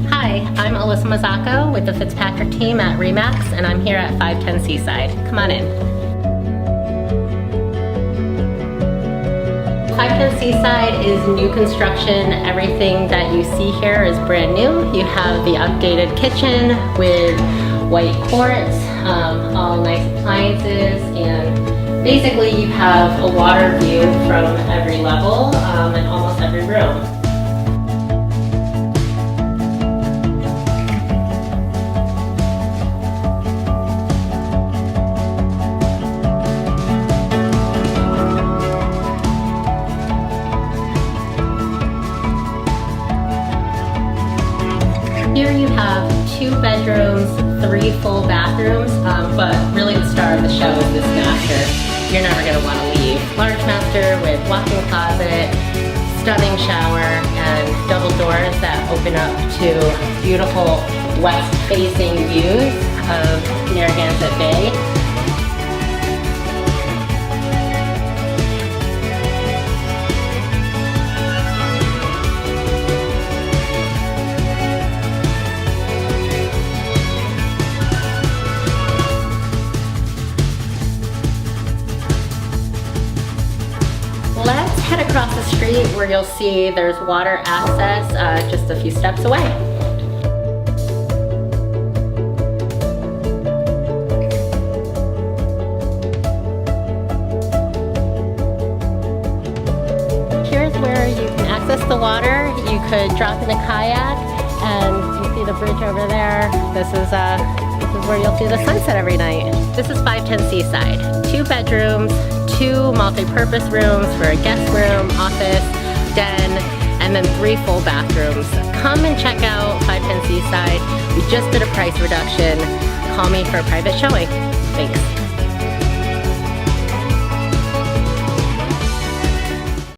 Hi, I'm Alyssa Mazzocco with the Fitzpatrick team at RE/MAX, and I'm here at 510 Seaside. Come on in. 510 Seaside is new construction. Everything that you see here is brand new. You have the updated kitchen with white quartz, all nice appliances, and basically you have a water view from every level and almost every room. Here you have 2 bedrooms, 3 full bathrooms, but really the star of the show is this master. You're never going to want to leave. Large master with walk-in closet, stunning shower, and double doors that open up to beautiful west-facing views of Narragansett Bay. Let's head across the street where you'll see there's water access just a few steps away. Here's where you can access the water. You could drop in a kayak, and you see the bridge over there. This is where you'll see the sunset every night. This is 510 Seaside. 2 bedrooms, 2 multi-purpose rooms for a guest room, office, den, and then 3 full bathrooms. Come and check out 510 Seaside. We just did a price reduction. Call me for a private showing. Thanks.